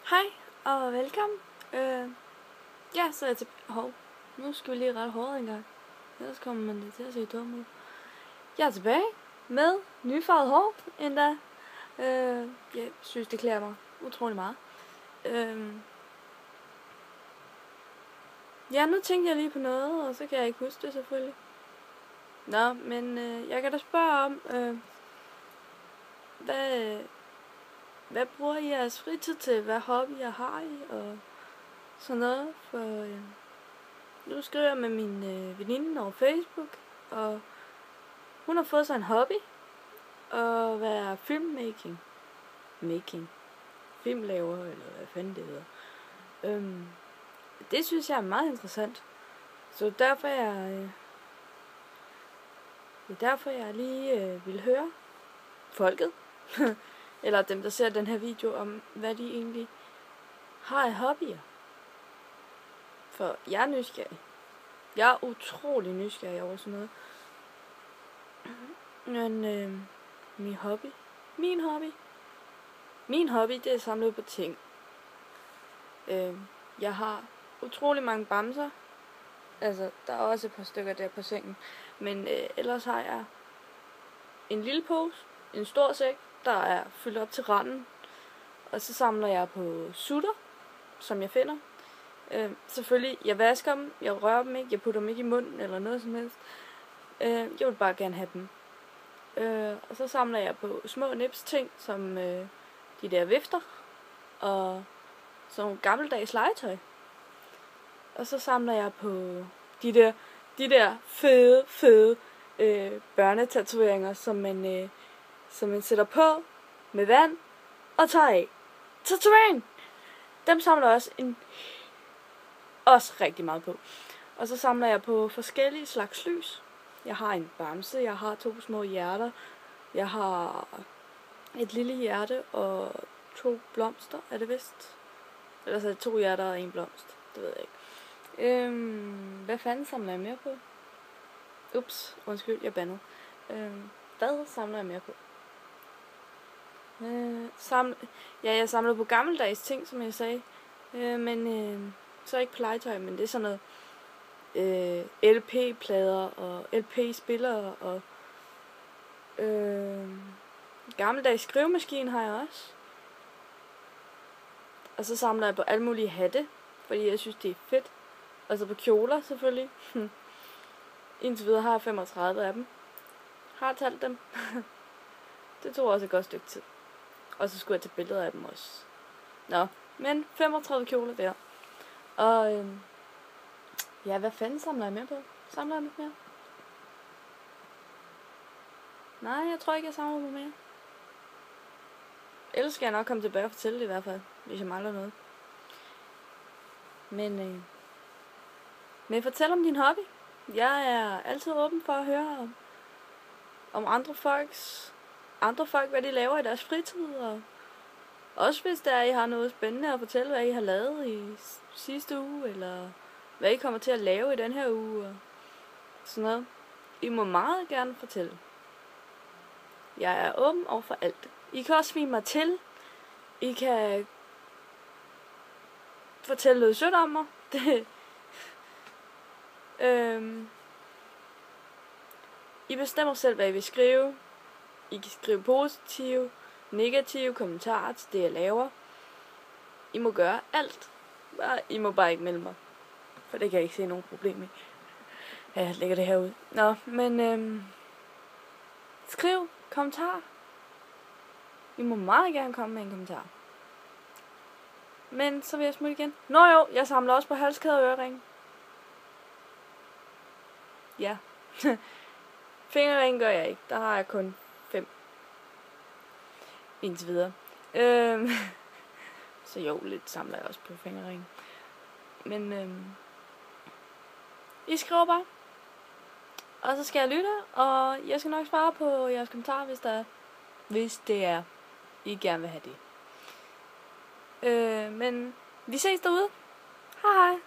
Hej og velkommen. Ja, så er jeg til... nu skal vi lige rette håret en gang. Ellers kommer man til at se dum ud. Jeg er tilbage med nyfarvet hår endda. Jeg synes, det klæder mig utrolig meget. Ja, nu tænkte jeg lige på noget, og så kan jeg ikke huske det selvfølgelig. Nå, men jeg kan da spørge om, hvad bruger I jeres fritid til? Hvad hobbyer har I? Og sådan noget. For nu skriver jeg med min veninde over Facebook, og hun har fået sig en hobby at være filmlaver, eller hvad fanden det hedder. Det synes jeg er meget interessant. Så derfor jeg lige vil høre folket, eller dem, der ser den her video, om hvad de egentlig har af hobbyer. For jeg er nysgerrig. Jeg er utrolig nysgerrig over sådan noget. Men min hobby, det er at samle på ting. Jeg har utrolig mange bamser. Altså, der er også et par stykker der på sengen. Men ellers har jeg en lille pose, en stor sæk, der er fyldt op til randen. Og så samler jeg på sutter, som jeg finder. Selvfølgelig, jeg vasker dem, jeg rører dem ikke, jeg putter dem ikke i munden eller noget som helst. Jeg vil bare gerne have dem. Og så samler jeg på små nips ting, som de der vifter, og sådan nogle gammeldags legetøj. Og så samler jeg på de der fede børnetatoveringer, som man sætter på med vand og tager af. Tatovering! Dem samler jeg også rigtig meget på. Og så samler jeg på forskellige slags lys. Jeg har en bamse, jeg har 2 små hjerter, jeg har et lille hjerte og 2 blomster, er det vist? Ellers er det 2 hjerter og 1 blomst, det ved jeg ikke. Hvad fanden samler jeg mere på? Ups, undskyld, jeg bandede. Hvad samler jeg mere på? Jeg samler på gammeldags ting, som jeg sagde. Men så ikke på legetøj, men det er sådan noget LP-plader og LP-spillere og gammeldags skrivemaskine har jeg også. Og så samler jeg på alle mulige hatte, fordi jeg synes det er fedt. Og så på kjoler selvfølgelig. Indtil videre har jeg 35 af dem. Har talt dem. Det tog også et godt stykke tid. Og så skulle jeg tage billeder af dem også. Nå, men 35 kjoler der. Og ja, hvad fanden samler jeg mere på? Samler jeg mere? Nej, jeg tror ikke, jeg samler på mere. Ellers skal jeg nok komme tilbage og fortælle det i hvert fald, hvis jeg mangler noget. Men fortæl om din hobby. Jeg er altid åben for at høre om andre folk, hvad de laver i deres fritid. Og også hvis der I har noget spændende at fortælle, hvad I har lavet i sidste uge, eller hvad I kommer til at lave i den her uge, og sådan noget. I må meget gerne fortælle. Jeg er åben over for alt. I kan også svine mig til. I kan fortælle noget sødt om mig. I bestemmer selv, hvad I vil skrive. I kan skrive positive, negative kommentarer til det, jeg laver. I må gøre alt. I må bare ikke melde mig. For det kan jeg ikke se nogen problem i. Ja, jeg lægger det her ud. Nå, men skriv kommentar. I må meget gerne komme med en kommentar. Men så vil jeg smutte igen. Nå jo, jeg samler også på halskæder og ørering. Ja. Fingerring gør jeg ikke. Der har jeg kun 5. Indtil videre. Så jo, lidt samler jeg også på fingerring. Men I skriver bare. Og så skal jeg lytte, og jeg skal nok svare på jeres kommentarer, hvis det er, I gerne vil have det. Men vi ses derude. Hej hej.